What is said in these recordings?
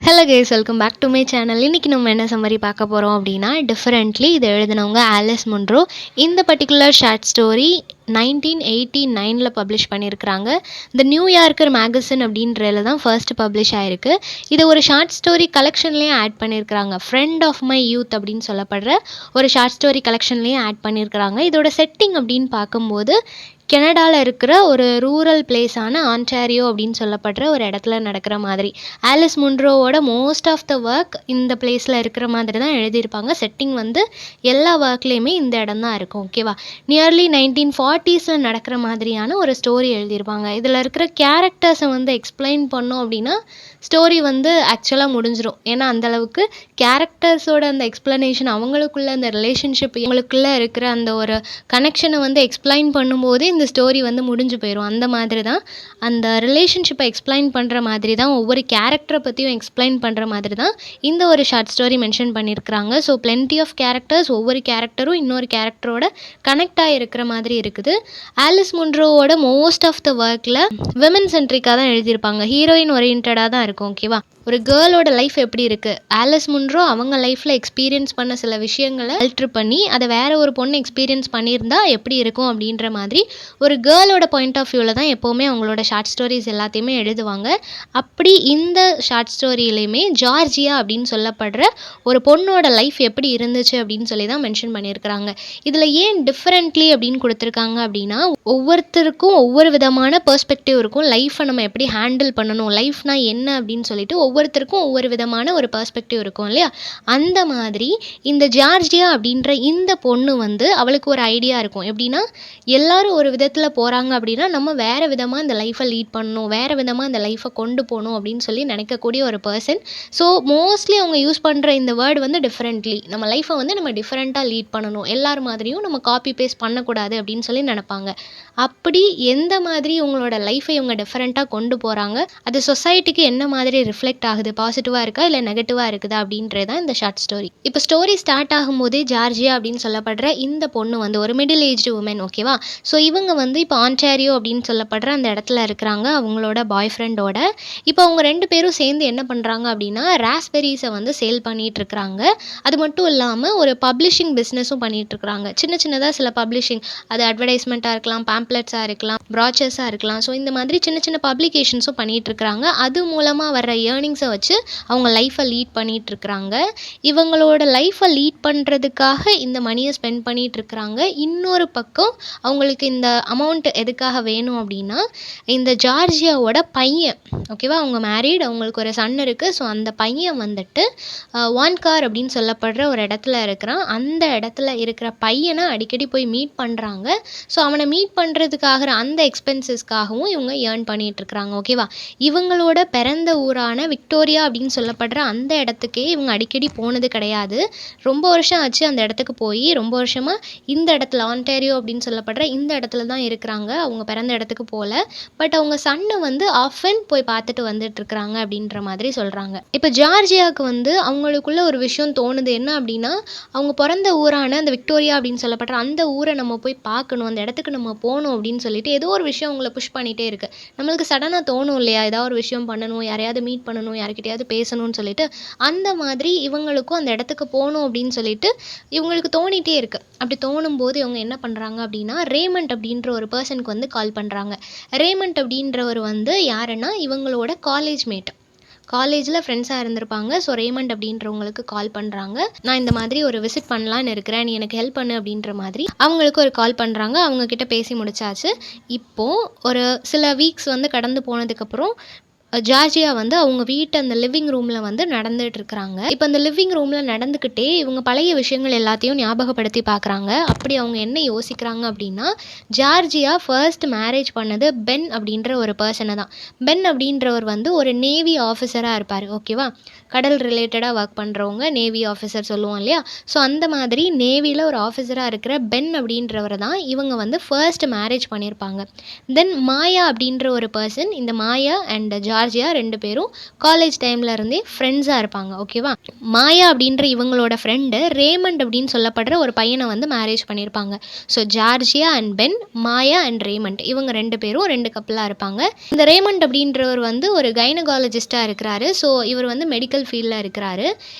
Hello guys, welcome back to my channel. இன்றைக்கி நம்ம என்ன சம்மரி பார்க்க போகிறோம் அப்படின்னா, டிஃப்ரெண்ட்லி இதை எழுதினவங்க ஆலிஸ் முன்ரோ. இந்த பர்டிகுலர் ஷார்ட் ஸ்டோரி 1989 பப்ளிஷ் பண்ணியிருக்கிறாங்க. த நியூயார்க்கர் மேகசின் அப்படின்றதுல தான் ஃபர்ஸ்ட் பப்ளிஷ் ஆகிருக்கு. இதை ஒரு ஷார்ட் ஸ்டோரி கலெக்ஷன்லேயும் ஆட் பண்ணியிருக்கிறாங்க. ஃப்ரெண்ட் ஆஃப் மை யூத் அப்படின்னு சொல்லப்படுற ஒரு ஷார்ட் ஸ்டோரி கலெக்ஷன்லேயும் ஆட் பண்ணியிருக்கிறாங்க. இதோட செட்டிங் அப்படின்னு பார்க்கும்போது கனடாவில் இருக்கிற ஒரு ரூரல் பிளேஸான ஆன்டாரியோ அப்படின்னு சொல்லப்படுற ஒரு இடத்துல நடக்கிற மாதிரி. ஆலிஸ் முன்ரோவோட மோஸ்ட் ஆஃப் த ஒர்க் இந்த பிளேஸில் இருக்கிற மாதிரி தான் எழுதியிருப்பாங்க. செட்டிங் வந்து எல்லா ஒர்க்லேயுமே இந்த இடம் தான் இருக்கும். ஓகேவா? நியர்லி 1940s நடக்கிற மாதிரியான ஒரு ஸ்டோரி எழுதியிருப்பாங்க. இதில் இருக்கிற கேரக்டர்ஸை வந்து எக்ஸ்பிளைன் பண்ணோம் அப்படின்னா ஸ்டோரி வந்து ஆக்சுவலாக முடிஞ்சிடும். ஏன்னா அந்தளவுக்கு கேரக்டர்ஸோட அந்த எக்ஸ்ப்ளனேஷன், அவங்களுக்குள்ள அந்த ரிலேஷன்ஷிப், இவங்களுக்குள்ளே இருக்கிற அந்த ஒரு கனெக்ஷனை வந்து எக்ஸ்பிளைன் பண்ணும்போதே இந்த ஸ்டோரி வந்து முடிஞ்சு போயிடும். அந்த மாதிரி தான் அந்த ரிலேஷன்ஷிப்பை எக்ஸ்பிளைன் பண்ணுற மாதிரி தான், ஒவ்வொரு கேரக்டரை பற்றியும் எக்ஸ்பிளைன் பண்ணுற மாதிரி தான் இந்த ஒரு ஷார்ட் ஸ்டோரி மென்ஷன் பண்ணியிருக்கிறாங்க. ஸோ பிளென்டி ஆஃப் கேரக்டர்ஸ், ஒவ்வொரு கேரக்டரும் இன்னொரு கேரக்டரோட கனெக்ட் ஆகிருக்கிற மாதிரி இருக்குது. ஆலிஸ் முன்ரோவோட மோஸ்ட் ஆஃப் த ஒர்க்கில் விமன் சென்ட்ரிக்காக தான் எழுதியிருப்பாங்க. ஹீரோயின் ஓரியன்டாக தான் இருக்கும். ஓகேவா? ஒரு கேர்ளோட லைஃப் எப்படி இருக்குது, ஆலிஸ் முன்ரோ அவங்க லைஃப்பில் எக்ஸ்பீரியன்ஸ் பண்ண சில விஷயங்களை அல்ட்ரு பண்ணி அதை வேற ஒரு பொண்ணு எக்ஸ்பீரியன்ஸ் பண்ணியிருந்தா எப்படி இருக்கும் அப்படின்ற மாதிரி ஒரு கேர்ளோட பாயிண்ட் ஆஃப் வியூவில் தான் எப்போவுமே அவங்களோட ஷார்ட் ஸ்டோரிஸ் எல்லாத்தையுமே எழுதுவாங்க. அப்படி இந்த ஷார்ட் ஸ்டோரியிலையுமே ஜார்ஜியா அப்படின்னு சொல்லப்படுற ஒரு பொண்ணோட லைஃப் எப்படி இருந்துச்சு அப்படின்னு சொல்லி தான் மென்ஷன் பண்ணியிருக்கிறாங்க. இதில் ஏன் டிஃப்ரெண்ட்லி அப்படின்னு கொடுத்துருக்காங்க அப்படின்னா, ஒவ்வொருத்தருக்கும் ஒவ்வொரு விதமான பெர்ஸ்பெக்டிவ் இருக்கும். லைஃப்பை நம்ம எப்படி ஹேண்டில் பண்ணணும், லைஃப்னா என்ன அப்படின்னு சொல்லிட்டு ஒவ்வொருத்தருக்கும் ஒவ்வொரு விதமான ஒரு பெர்ஸ்பெக்டிவ் இருக்கும் இல்லையா? அந்த மாதிரி இந்த ஜார்ஜியா அப்படின்ற இந்த பொண்ணு வந்து அவளுக்கு ஒரு ஐடியா இருக்கும். எப்படின்னா, எல்லாரும் ஒரு விதத்தில் போகிறாங்க அப்படின்னா நம்ம வேறு விதமாக இந்த லைஃப்பை லீட் பண்ணணும், வேறு விதமாக இந்த லைஃப்பை கொண்டு போகணும் அப்படின்னு சொல்லி நினைக்கக்கூடிய ஒரு பர்சன். ஸோ மோஸ்ட்லி அவங்க யூஸ் பண்ணுற இந்த வேர்டு வந்து டிஃப்ரெண்ட்லி. நம்ம லைஃப்பை வந்து நம்ம டிஃப்ரெண்ட்டாக லீட் பண்ணணும், எல்லார் மாதிரியும் நம்ம காப்பி பேஸ்ட் பண்ணக்கூடாது அப்படின்னு சொல்லி நினைப்பாங்க. அப்படி எந்த மாதிரி உங்களோட லைஃப்பை இவங்க டிஃப்ரெண்ட்டாக கொண்டு போகிறாங்க, அது சொசைட்டிக்கு என்ன மாதிரி ரிஃப்ளெக்ட் ஆகுது, பாசிட்டிவாக இருக்கா இல்லை நெகட்டிவாக இருக்குதா அப்படின்றது தான் இந்த ஷார்ட் ஸ்டோரி. இப்போ ஸ்டோரி ஸ்டார்ட் ஆகும்போதே ஜார்ஜியா அப்படின்னு சொல்லப்படுற இந்த பொண்ணு வந்து ஒரு மிடில் ஏஜ்டு உமன். ஓகேவா? ஸோ இவங்க வந்து இப்போ ஆன்டாரியோ அப்படின்னு சொல்லப்படுற அந்த இடத்துல இருக்கிறாங்க அவங்களோட பாய் ஃப்ரெண்டோட. இப்போ அவங்க ரெண்டு பேரும் சேர்ந்து என்ன பண்ணுறாங்க அப்படின்னா, ராஸ்பெரிஸை வந்து சேல் பண்ணிகிட்டு இருக்கிறாங்க. அது மட்டும் இல்லாமல் ஒரு பப்ளிஷிங் பிஸ்னஸும் பண்ணிகிட்டு இருக்கிறாங்க. சின்ன சின்னதாக சில பப்ளிஷிங், அது அட்வர்டைஸ்மெண்ட்டாக இருக்கலாம், பேம்ப்ளெட்ஸாக இருக்கலாம், ப்ராச்சர்ஸாக இருக்கலாம். ஸோ இந்த மாதிரி சின்ன சின்ன பப்ளிகேஷன்ஸும் பண்ணிகிட்டு இருக்கிறாங்க. அது மூலமாக வர்ற ஏர்னிங்ஸை வச்சு அவங்க லைஃப்பை லீட் பண்ணிகிட்ருக்குறாங்க. இவங்களோட லைஃப்பை லீட் பண்ணுறதுக்காக இந்த மணியை ஸ்பெண்ட் பண்ணிகிட்ருக்குறாங்க. இன்னொரு பக்கம் அவங்களுக்கு இந்த அமௌண்ட் எதுக்காக வேணும் அப்படின்னா, இந்த ஜார்ஜியாவோட பையன், ஓகேவா, அவங்க மேரீட், அவங்களுக்கு ஒரு சன் இருக்குது. ஸோ அந்த பையன் வந்துட்டு வான்கார் அப்படின்னு சொல்லப்படுற ஒரு இடத்துல இருக்கிறான். அந்த இடத்துல இருக்கிற பையனை அடிக்கடி போய் மீட் பண்ணுறாங்க. ஸோ அவனை மீட் பண்ணுறதுக்காக அந்த எக்ஸ்பென்சஸ்க்காகவும் இவங்க ஏர்ன் பண்ணிகிட்ருக்குறாங்க. ஓகேவா? இவங்களோட பிறந்த ஊரான விக்டோரியா அப்படின்னு சொல்லப்படுற அந்த இடத்துக்கே இவங்க அடிக்கடி போனது கிடையாது. ரொம்ப வருஷம் ஆச்சு அந்த இடத்துக்கு போய். ரொம்ப வருஷமாக இந்த இடத்துல ஆன்டாரியோ அப்படின்னு சொல்லப்படுற இந்த இடத்துல தான் இருக்கிறாங்க. அவங்க பிறந்த இடத்துக்கு போகல. பட் அவங்க சன்னு வந்து ஆஃபன் போய் பார்த்துட்டு வந்துட்டுருக்குறாங்க அப்படின்ற மாதிரி சொல்கிறாங்க. இப்போ ஜார்ஜியாவுக்கு வந்து அவங்களுக்குள்ள ஒரு விஷயம் தோணுது. என்ன அப்படின்னா, அவங்க பிறந்த ஊரான அந்த விக்டோரியா அப்படின்னு சொல்லப்படுற அந்த ஊரை நம்ம போய் பார்க்கணும், அந்த இடத்துக்கு நம்ம போகணும் அப்படின்னு சொல்லிட்டு ஏதோ ஒரு விஷயம் அவங்கள புஷ் பண்ணிகிட்டே இருக்குது. நம்மளுக்கு சடனாக தோணும் இல்லையா, ஏதாவது ஒரு விஷயம் பண்ணணும், யாரையாவது மீட் பண்ணணும், யார்கிட்டயாவது பேசணும்னு சொல்லிட்டு. அந்த மாதிரி இவங்களுக்கும் அந்த இடத்துக்கு போகணும் அப்படின்னு சொல்லிட்டு இவங்களுக்கு தோணிகிட்டே இருக்குது. அப்படி தோணும்போது இவங்க என்ன பண்ணுறாங்க அப்படின்னா, ரேமண்ட் அப்படின்ற ஒரு பர்சனுக்கு வந்து கால் பண்ணுறாங்க. ரேமண்ட் அப்படின்றவர் வந்து யாருன்னா, இவங்களோட காலேஜ் மேட், காலேஜில் ஃப்ரெண்ட்ஸாக இருந்திருப்பாங்க. ஸோ ரேமண்ட் அப்படின்றவங்களுக்கு கால் பண்ணுறாங்க. நான் இந்த மாதிரி ஒரு விசிட் பண்ணலான்னு இருக்கிறேன், நீ எனக்கு ஹெல்ப் பண்ணு அப்படின்ற மாதிரி அவங்களுக்கு ஒரு கால் பண்ணுறாங்க. அவங்கக்கிட்ட பேசி முடிச்சாச்சு. இப்போது ஒரு சில வீக்ஸ் வந்து கடந்து போனதுக்கப்புறம் ஜார்ஜியா வந்து அவங்க வீட்டு அந்த லிவிங் ரூமில் வந்து நடந்துகிட்ருக்குறாங்க. இப்போ அந்த லிவிங் ரூமில் நடந்துக்கிட்டே இவங்க பழைய விஷயங்கள் எல்லாத்தையும் ஞாபகப்படுத்தி பார்க்குறாங்க. அப்படி அவங்க என்ன யோசிக்கிறாங்க அப்படின்னா, ஜார்ஜியா ஃபர்ஸ்ட் மேரேஜ் பண்ணது பென் அப்படின்ற ஒரு பர்சனை தான். பென் அப்படின்றவர் வந்து ஒரு நேவி ஆஃபீஸராக இருப்பார். ஓகேவா? கடல் ரிலேட்டடாக ஒர்க் பண்ணுறவங்க நேவி ஆஃபீஸர் சொல்லுவோம் இல்லையா? ஸோ அந்த மாதிரி நேவியில் ஒரு ஆஃபீஸராக இருக்கிற பென் அப்படின்றவரை தான் இவங்க வந்து ஃபர்ஸ்ட் மேரேஜ் பண்ணியிருப்பாங்க. தென் மாயா அப்படின்ற ஒரு பர்சன், இந்த மாயா அண்ட் ஜார்ஜியா 2 பேரும் காலேஜ் டைம்ல இருந்தே ஃப்ரெண்ட்ஸா இருப்பாங்க. ஓகேவா? மாயா அப்படின்ற இவங்களோட ஃப்ரெண்டு ரேமண்ட் அப்படின்னு சொல்லப்படுற ஒரு பையனை வந்து மேரேஜ் பண்ணியிருப்பாங்க. So Georgia and Ben, Maya and Raymond இவங்க 2 பேரும் 2 கப்பலாக இருப்பாங்க. இந்த ரேமண்ட் அப்படின்றவர் வந்து ஒரு கைனகாலஜிஸ்டாக இருக்கிறாரு. ஸோ இவர் வந்து மெடிக்கல் ஃபீல்டில் இருக்கிறாரு.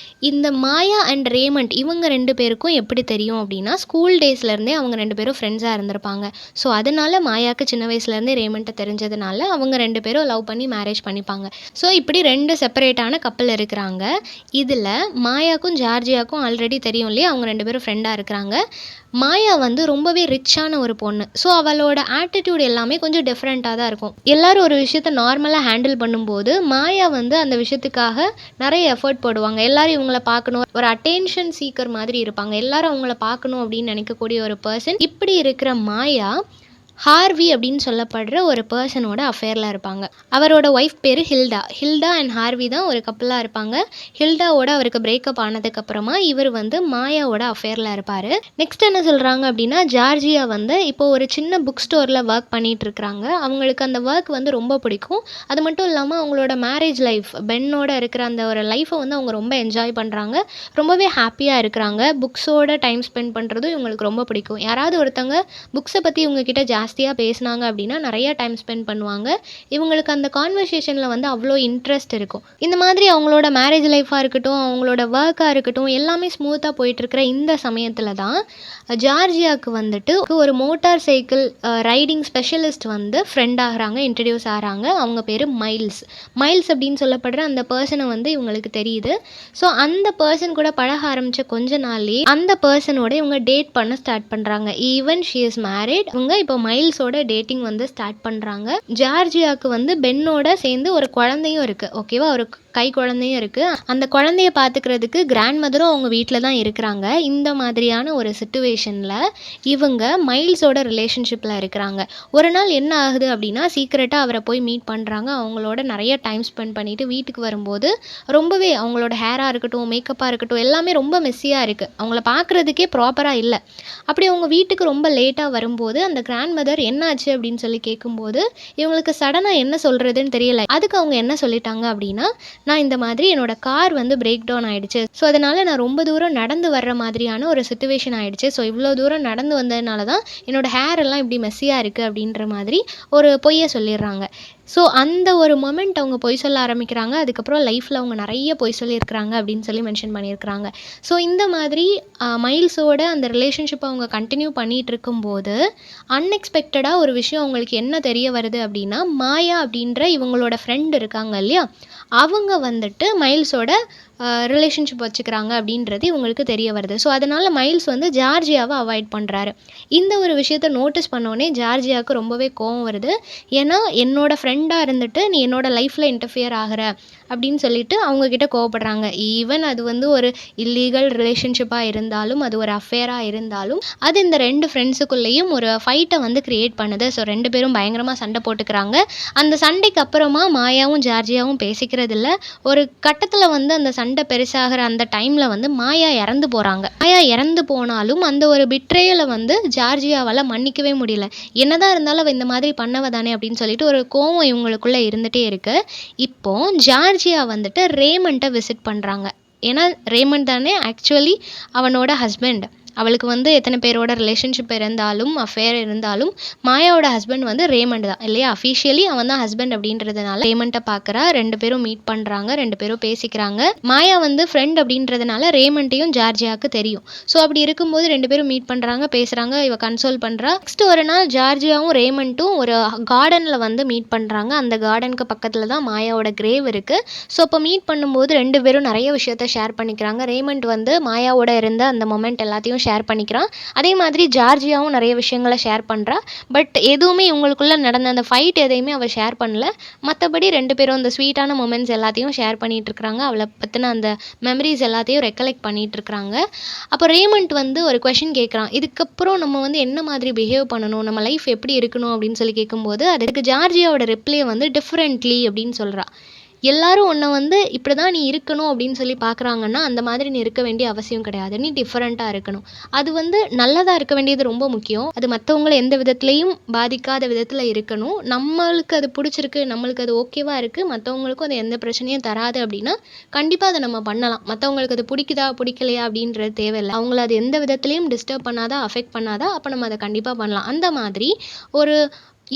இந்த மாயா அண்ட் ரேமண்ட் இவங்க 2 பேருக்கும் எப்படி தெரியும் அப்படின்னா, ஸ்கூல் டேஸ்லேருந்தே அவங்க 2 பேரும் ஃப்ரெண்ட்ஸாக இருந்திருப்பாங்க. ஸோ அதனால மாயாவுக்கு சின்ன வயசுலேருந்தே ரேமண்ட்டை தெரிஞ்சதுனால அவங்க 2 பேரும் லவ் பண்ணி மேரேஜ் பண்ணிப்பாங்க. ஸோ இப்படி 2 செப்பரேட்டான கப்பல் இருக்கிறாங்க. இதில் மாயாவுக்கும் ஜார்ஜியாவுக்கும் ஆல்ரெடி தெரியும் இல்லையா, அவங்க 2 பேரும் ஃப்ரெண்டாக இருக்கிறாங்க. மாயா வந்து ரொம்பவே ரிச்சான ஒரு பொண்ணு. ஸோ அவளோட ஆட்டிடியூட் எல்லாமே கொஞ்சம் டிஃப்ரெண்ட்டாக தான் இருக்கும். எல்லாரும் ஒரு விஷயத்த நார்மலாக ஹேண்டில் பண்ணும்போது மாயா வந்து அந்த விஷயத்துக்காக நிறைய எஃபர்ட் போடுவாங்க. எல்லாரும் இவங்கள பார்க்கணும், ஒரு அட்டென்ஷன் சீக்கர் மாதிரி இருப்பாங்க. எல்லாரும் அவங்கள பார்க்கணும் அப்படின்னு நினைக்கக்கூடிய ஒரு பர்சன். இப்படி இருக்கிற மாயா ஹார்வி அப்படின்னு சொல்லப்படுற ஒரு பர்சனோட அஃபேரில் இருப்பாங்க. அவரோட ஒய்ஃப் பேர் ஹில்டா. ஹில்டா அண்ட் ஹார்வி தான் ஒரு கப்பலாக இருப்பாங்க. ஹில்டாவோட அவருக்கு பிரேக்கப் ஆனதுக்கப்புறமா இவர் வந்து மாயாவோட அஃபேரில் இருப்பார். நெக்ஸ்ட் என்ன சொல்கிறாங்க அப்படின்னா, ஜார்ஜியா வந்து இப்போ ஒரு சின்ன புக் ஸ்டோரில் ஒர்க் பண்ணிகிட்டு இருக்கிறாங்க. அவங்களுக்கு அந்த ஒர்க் வந்து ரொம்ப பிடிக்கும். அது மட்டும் இல்லாமல் அவங்களோட மேரேஜ் லைஃப், பென்னோட இருக்கிற அந்த ஒரு லைஃப்பை வந்து அவங்க ரொம்ப என்ஜாய் பண்ணுறாங்க. ரொம்பவே ஹாப்பியாக இருக்கிறாங்க. புக்ஸோட டைம் ஸ்பெண்ட் பண்ணுறதும் இவங்களுக்கு ரொம்ப பிடிக்கும். யாராவது ஒருத்தங்க புக்ஸை பற்றி இவங்ககிட்ட ஜாஸ்தியாக பேசினாங்க அப்படின்னா நிறைய டைம் ஸ்பெண்ட் பண்ணுவாங்க. இவங்களுக்கு அந்த கான்வர்சேஷனில் வந்து அவ்வளோ இன்ட்ரெஸ்ட் இருக்கும். இந்த மாதிரி அவங்களோட மேரேஜ் லைஃபாக இருக்கட்டும், அவங்களோட ஒர்க்காக இருக்கட்டும், எல்லாமே ஸ்மூத்தாக போயிட்டுருக்கிற இந்த சமயத்தில் தான் ஜார்ஜியாவுக்கு வந்துட்டு ஒரு மோட்டார் சைக்கிள் ரைடிங் ஸ்பெஷலிஸ்ட் வந்து ஃப்ரெண்ட் ஆகிறாங்க, இன்ட்ரடியூஸ் ஆகிறாங்க. அவங்க பேர் மைல்ஸ். மைல்ஸ் அப்படின்னு சொல்லப்படுற அந்த பர்சனை வந்து இவங்களுக்கு தெரியுது. ஸோ அந்த பர்சன் கூட பழக ஆரம்பித்த கொஞ்ச நாள்லேயே அந்த பர்சனோட இவங்க டேட் பண்ண ஸ்டார்ட் பண்ணுறாங்க. Even she is married. இவங்க இப்போ மைல்ஸோட டேட்டிங் வந்து ஸ்டார்ட் பண்ணுறாங்க. ஜார்ஜியாவுக்கு வந்து பென்னோட சேர்ந்து ஒரு குழந்தையும் இருக்குது. ஓகேவா? ஒரு கை குழந்தையும் இருக்குது. அந்த குழந்தைய பார்த்துக்கிறதுக்கு கிராண்ட் மதரும் அவங்க வீட்டில் தான் இருக்கிறாங்க. இந்த மாதிரியான ஒரு சிச்சுவேஷனில் இவங்க மைல்ஸோட ரிலேஷன்ஷிப்பில் இருக்கிறாங்க. ஒரு நாள் என்ன ஆகுது அப்படின்னா, சீக்கிரட்டாக அவரை போய் மீட் பண்ணுறாங்க. அவங்களோட நிறைய டைம் ஸ்பெண்ட் பண்ணிவிட்டு வீட்டுக்கு வரும்போது ரொம்பவே அவங்களோட ஹேராக இருக்கட்டும், மேக்கப்பாக இருக்கட்டும், எல்லாமே ரொம்ப மெஸ்ஸியாக இருக்குது. அவங்கள பார்க்குறதுக்கே ப்ராப்பராக இல்லை. அப்படி அவங்க வீட்டுக்கு ரொம்ப லேட்டாக வரும்போது அந்த கிராண்ட் மதர் என்னாச்சு அப்படின்னு சொல்லி கேட்கும்போது இவங்களுக்கு சடனாக என்ன சொல்கிறதுன்னு தெரியல. அதுக்கு அவங்க என்ன சொல்லிட்டாங்க அப்படின்னா, நான் இந்த மாதிரி என்னோட கார் வந்து பிரேக் டவுன் ஆகிடுச்சு. ஸோ அதனால் நான் ரொம்ப தூரம் நடந்து வர்ற மாதிரியான ஒரு சிச்சுவேஷன் ஆகிடுச்சு. ஸோ இவ்வளோ தூரம் நடந்து வந்ததுனால தான் என்னோட ஹேர் எல்லாம் இப்படி மெஸ்ஸியாக இருக்குது அப்படின்ற மாதிரி ஒரு பொய்யை சொல்லிடுறாங்க. ஸோ அந்த ஒரு மொமெண்ட் அவங்க பொய் சொல்ல ஆரம்பிக்கிறாங்க. அதுக்கப்புறம் லைஃப்பில் அவங்க நிறைய பொய் சொல்லியிருக்கிறாங்க அப்படின்னு சொல்லி மென்ஷன் பண்ணியிருக்கிறாங்க. ஸோ இந்த மாதிரி மைல்ஸோட அந்த ரிலேஷன்ஷிப்பை அவங்க கண்டினியூ பண்ணிகிட்டு இருக்கும்போது அன்எக்ஸ்பெக்டடாக ஒரு விஷயம் அவங்களுக்கு என்ன தெரிய வருது அப்படின்னா, மாயா அப்படின்ற இவங்களோட ஃப்ரெண்ட் இருக்காங்க இல்லையா, அவங்க வந்துட்டு மைல்ஸோட ரிலேஷன்ஷிப் வச்சுக்கிறாங்க அப்படின்றது இவங்களுக்கு தெரிய வருது. ஸோ அதனால் மைல்ஸ் வந்து ஜார்ஜியாவை அவாய்ட் பண்ணுறாரு. இந்த ஒரு விஷயத்த நோட்டீஸ் பண்ணோடனே ஜார்ஜியாவுக்கு ரொம்பவே கோவம் வருது. ஏன்னா என்னோடய ஃப்ரெண்டாக இருந்துட்டு நீ என்னோடய லைஃப்பில் இன்டர்ஃபியர் ஆகிற அப்படின்னு சொல்லிட்டு அவங்கக்கிட்ட கோவப்படுறாங்க. ஈவன் அது வந்து ஒரு இல்லீகல் ரிலேஷன்ஷிப்பாக இருந்தாலும், அது ஒரு அஃபேராக இருந்தாலும், அது இந்த 2 ஃப்ரெண்ட்ஸுக்குள்ளேயும் ஒரு ஃபைட்டை வந்து க்ரியேட் பண்ணுது. ஸோ 2 பேரும் பயங்கரமாக சண்டை போட்டுக்கிறாங்க. அந்த சண்டைக்கு அப்புறமா மாயாவும் ஜார்ஜியாவும் பேசிக்கிறதில்ல. ஒரு கட்டத்தில் வந்து அந்த சண்டை பெருசாகிற அந்த டைமில் வந்து மாயா இறந்து போகிறாங்க. மாயா இறந்து போனாலும் அந்த ஒரு பிட்ரேயலை வந்து ஜார்ஜியாவால் மன்னிக்கவே முடியல. என்னதான் இருந்தாலும் அவள் இந்த மாதிரி பண்ணவ தானே அப்படின்னு சொல்லிட்டு ஒரு கோவம் இவங்களுக்குள்ளே இருந்துகிட்டே இருக்குது. இப்போது ஜார்ஜியா வந்துட்டு ரேமண்ட்டை விசிட் பண்ணுறாங்க. ஏன்னா ரேமண்ட் தானே ஆக்சுவலி அவனோட ஹஸ்பண்ட். அவளுக்கு வந்து எத்தனை பேரோட ரிலேஷன்ஷிப் இருந்தாலும், அஃபேர் இருந்தாலும், மாயாவோட ஹஸ்பண்ட் வந்து ரேமண்ட் தான் இல்லையா? அஃபிஷியலி அவன் தான் ஹஸ்பண்ட் அப்படின்றதுனால ரேமண்ட்டை பார்க்குறா. 2 பேரும் மீட் பண்ணுறாங்க, 2 பேரும் பேசிக்கிறாங்க. மாயா வந்து ஃப்ரெண்ட் அப்படின்றதுனால ரேமண்ட்டையும் ஜார்ஜியாவுக்கு தெரியும். ஸோ அப்படி இருக்கும்போது 2 பேரும் மீட் பண்ணுறாங்க, பேசுகிறாங்க, இவ கன்சோல் பண்ணுறா. நெக்ஸ்ட் ஒரு நாள் ஜார்ஜியாவும் ரேமண்ட்டும் ஒரு கார்டனில் வந்து மீட் பண்ணுறாங்க. அந்த கார்டனுக்கு பக்கத்தில் தான் மாயாவோட கிரேவ் இருக்குது. ஸோ இப்போ மீட் பண்ணும்போது 2 பேரும் நிறைய விஷயத்த ஷேர் பண்ணிக்கிறாங்க. ரேமண்ட் வந்து மாயாவோட இருந்த அந்த மொமெண்ட் எல்லாத்தையும் ஷேர் பண்ணிக்கிறான். அதே மாதிரி ஜார்ஜியாவும் நிறைய விஷயங்களை ஷேர் பண்ணுறா. பட் எதுவுமே இவங்களுக்குள்ளே நடந்த அந்த ஃபைட் எதையுமே அவள் ஷேர் பண்ணல. மற்றபடி 2 பேரும் அந்த ஸ்வீட்டான மொமெண்ட்ஸ் எல்லாத்தையும் ஷேர் பண்ணிகிட்டு இருக்கிறாங்க. அவளை பற்றின அந்த மெமரிஸ் எல்லாத்தையும் ரெக்கலெக்ட் பண்ணிகிட்டு இருக்கிறாங்க. அப்போ ரேமண்ட் வந்து ஒரு கொஷின் கேட்குறான், இதுக்கப்புறம் நம்ம வந்து என்ன மாதிரி பிஹேவ் பண்ணணும், நம்ம லைஃப் எப்படி இருக்கணும் அப்படின்னு சொல்லி கேட்கும்போது அதுக்கு ஜார்ஜியாவோட ரிப்ளை வந்து டிஃப்ரெண்ட்லி அப்படின்னு சொல்கிறா. எல்லாரும் உன்னை வந்து இப்படி தான் நீ இருக்கணும் அப்படின்னு சொல்லி பார்க்குறாங்கன்னா அந்த மாதிரி நீ இருக்க வேண்டிய அவசியம் கிடையாது. நீ டிஃப்ரெண்ட்டாக இருக்கணும். அது வந்து நல்லதாக இருக்க வேண்டியது ரொம்ப முக்கியம். அது மற்றவங்கள எந்த விதத்துலேயும் பாதிக்காத விதத்தில் இருக்கணும். நம்மளுக்கு அது பிடிச்சிருக்கு, நம்மளுக்கு அது ஓகேவா இருக்குது, மற்றவங்களுக்கும் அது எந்த பிரச்சனையும் தராது அப்படின்னா கண்டிப்பாக அதை நம்ம பண்ணலாம். மற்றவங்களுக்கு அது பிடிக்குதா பிடிக்கலையா அப்படின்றது தேவையில்லை. அவங்கள அது எந்த விதத்துலேயும் டிஸ்டர்ப் பண்ணாதா அஃபெக்ட் பண்ணாதா அப்போ நம்ம அதை கண்டிப்பாக பண்ணலாம். அந்த மாதிரி ஒரு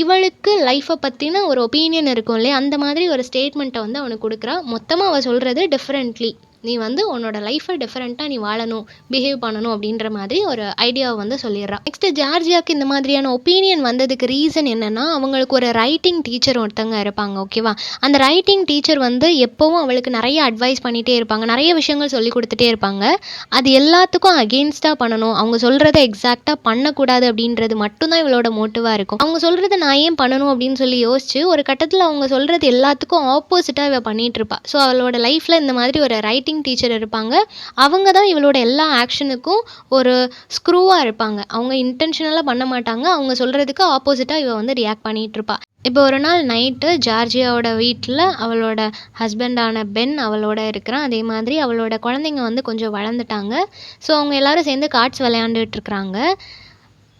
இவளுக்கு லைஃப்பை பற்றின ஒரு ஒப்பீனியன் இருக்கும் இல்லையா, அந்த மாதிரி ஒரு ஸ்டேட்மெண்ட்டை வந்து அவனுக்கு கொடுக்குறா. மொத்தமாக அவள் சொல்கிறது டிஃப்ரெண்ட்லி, நீ வந்து உன்னோட லைஃப்பை டிஃப்ரெண்ட்டாக நீ வாழணும், பிஹேவ் பண்ணணும் அப்படின்ற மாதிரி ஒரு ஐடியாவை வந்து சொல்லிடுறா. நெக்ஸ்ட்டு ஜார்ஜியாவுக்கு இந்த மாதிரியான ஒப்பீனியன் வந்ததுக்கு ரீசன் என்னென்னா, அவங்களுக்கு ஒரு ரைட்டிங் டீச்சர் ஒருத்தங்க இருப்பாங்க. ஓகேவா, அந்த ரைட்டிங் டீச்சர் வந்து எப்போவும் அவளுக்கு நிறைய அட்வைஸ் பண்ணிகிட்டே இருப்பாங்க, நிறைய விஷயங்கள் சொல்லி கொடுத்துட்டே இருப்பாங்க. அது எல்லாத்துக்கும் அகெயின்ஸ்டாக பண்ணணும், அவங்க சொல்கிறத எக்ஸாக்டாக பண்ணக்கூடாது அப்படின்றது மட்டும்தான் இவளோட மோட்டிவாக இருக்கும். அவங்க சொல்கிறத நான் ஏன் பண்ணணும் அப்படின்னு சொல்லி யோசிச்சு ஒரு கட்டத்தில் அவங்க சொல்கிறது எல்லாத்துக்கும் ஆப்போசிட்டாக இவள் பண்ணிகிட்டு இருப்பாள். ஸோ அவளோட லைஃப்பில் இந்த மாதிரி ஒரு ரைட்டிங் டீச்சர் இருப்பாங்க. அவங்க தான் இவளோட எல்லா ஆக்ஷனுக்கும் ஒரு ஸ்க்ரூவாக இருப்பாங்க. அவங்க இன்டென்ஷனலாக பண்ண மாட்டாங்க, அவங்க சொல்கிறதுக்கு ஆப்போசிட்டாக இவள் வந்து ரியாக்ட் பண்ணிகிட்டு இருப்பாள். இப்போ ஒரு நாள் நைட்டு ஜார்ஜியாவோட வீட்டில் அவளோட ஹஸ்பண்டான பென் அவளோட இருக்கிறான். அதே மாதிரி அவளோட குழந்தைங்க வந்து கொஞ்சம் வளர்ந்துட்டாங்க. ஸோ அவங்க எல்லாரும் சேர்ந்து கார்ட்ஸ் விளையாண்டுட்டு இருக்கிறாங்க.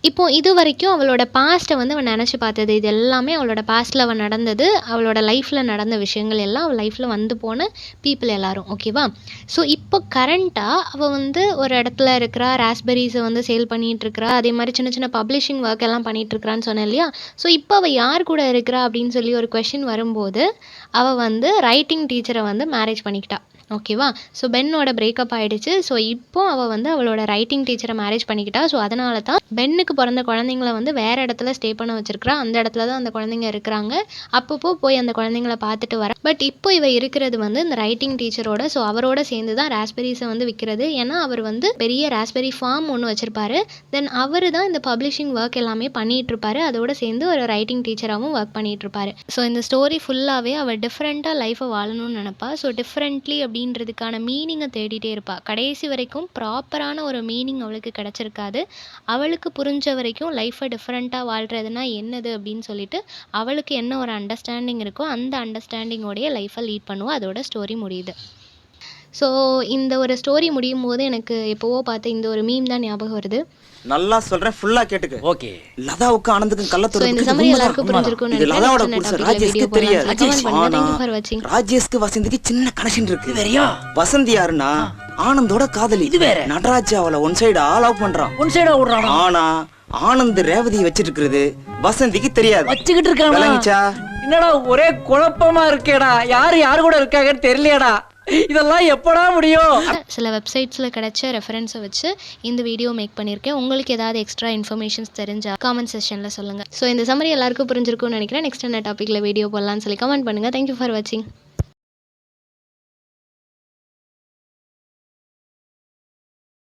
இப்போ இது வரைக்கும் அவளோட பாஸ்ட்டை வந்து அவள் நினச்சி பார்த்தது, இது எல்லாமே அவளோட பாஸ்ட்டில் அவள் நடந்தது, அவளோட லைஃப்பில் நடந்த விஷயங்கள் எல்லாம், அவள் லைஃப்பில் வந்து போன பீப்புள் எல்லாரும். ஓகேவா, ஸோ இப்போ கரண்ட்டாக அவள் வந்து ஒரு இடத்துல இருக்கிறா, ராஸ்பெரிஸை வந்து சேல் பண்ணிகிட்ருக்கிறா, அதே மாதிரி சின்ன சின்ன பப்ளிஷிங் ஒர்க் எல்லாம் பண்ணிகிட்ருக்கிறான்னு சொன்னேன் இல்லையா. ஸோ இப்போ அவள் யார் கூட இருக்கிறா அப்படின்னு சொல்லி ஒரு கொஷின் வரும்போது அவள் வந்து ரைட்டிங் டீச்சரை வந்து மேரேஜ் பண்ணிக்கிட்டா. ஓகேவா, ஸோ பென்னோட பிரேக்கப் ஆகிடுச்சு. ஸோ இப்போ அவள் வந்து அவளோட ரைட்டிங் டீச்சரை மேரேஜ் பண்ணிக்கிட்டா. ஸோ அதனால தான் பென்னுக்கு பிறந்த குழந்தைங்கள வந்து வேறு இடத்துல ஸ்டே பண்ண வச்சிருக்கிறா. அந்த இடத்துல தான் அந்த குழந்தைங்க இருக்கிறாங்க. அப்பப்போ போய் அந்த குழந்தைங்கள பார்த்துட்டு வர. பட் இப்போ இவ இருக்கிறது வந்து இந்த ரைட்டிங் டீச்சரோட. ஸோ அவரோட சேர்ந்து தான் ராஸ்பெரிஸை வந்து விற்கிறது. ஏன்னா அவர் வந்து பெரிய ராஸ்பெரி ஃபார்ம் ஒன்று வச்சுருப்பாரு. தென் அவர் தான் இந்த பப்ளிஷிங் ஒர்க் எல்லாமே பண்ணிகிட்ருப்பாரு. அதோட சேர்ந்து ஒரு ரைட்டிங் டீச்சராகவும் ஒர்க் பண்ணிகிட்ருப்பாரு. ஸோ இந்த ஸ்டோரி ஃபுல்லாகவே அவள் டிஃப்ரெண்ட்டாக லைஃப்பை வாழணும்னு நினப்பா. ஸோ டிஃப்ரெண்ட்லி அப்படின்றதுக்கான மீனிங்கை தேடிட்டே இருப்பாள். கடைசி வரைக்கும் ப்ராப்பரான ஒரு மீனிங் அவளுக்கு கிடச்சிருக்காது. அவளுக்கு புரிஞ்ச வரைக்கும் லைஃப்பை டிஃப்ரெண்ட்டாக வாழ்கிறதுனா என்னது அப்படின்னு சொல்லிட்டு அவளுக்கு என்ன ஒரு அண்டர்ஸ்டாண்டிங் இருக்கோ அந்த அண்டர்ஸ்டாண்டிங்கோடைய லைஃப்பை லீட் பண்ணுவோம். அதோட ஸ்டோரி முடியுது. ஸோ இந்த ஒரு ஸ்டோரி முடியும் போது எனக்கு எப்போவோ பார்த்து இந்த ஒரு மீம் தான் ஞாபகம் வருது. நல்லா சொல்றேன், ஃபுல்லா கேட்டுக்க. ஓகே. லதாவுக்கு ஆனந்துக்கும் கள்ளத்தோட இந்த சம்மரி எல்லாருக்கும் புரிஞ்சிருக்கும்னு இது லதாவோட புருஷன் ராஜேஷ்க்கு தெரியாது. நினைக்கிறேன். ராஜேஷ்க்கு வசந்திக்கு சின்ன கனெக்ஷன் இருக்கு. வேறயா? வசந்தி யாருன்னா ஆனந்தோட காதலி. இது வேற. நடராஜ் அவளை ஒன் சைடு லவ் பண்றான். ஒன் சைடா ஓடுறானா? ஆனா ஆனந்த் ரேவதி வச்சிட்டு இருக்கிறது வசந்திக்கு தெரியாது. வச்சுக்கிட்டு இருக்கானா? விளங்கிச்சா? என்னடா ஒரே குழப்பமா இருக்கேடா, யாரு கூட இருக்காங்கன்னு தெரியலையாடா, இதெல்லாம் எப்படா முடியும்? சில வெப்சைட்ஸில் கிடைச்ச ரெஃபரன்ஸை வச்சு இந்த வீடியோ மேக் பண்ணியிருக்கேன். உங்களுக்கு ஏதாவது எக்ஸ்ட்ரா இன்ஃபர்மேஷன்ஸ் தெரிஞ்சால் காமெண்ட் செக்ஷனில் சொல்லுங்கள். ஸோ இந்த சம்மரி எல்லாருக்கும் புரிஞ்சிருக்கும்னு நினைக்கிறேன். நெக்ஸ்ட் என்ன டாப்பிக்கில் வீடியோ போடலான்னு சொல்லி கமெண்ட் பண்ணுங்கள். தேங்க்யூ ஃபார் வாட்சிங்.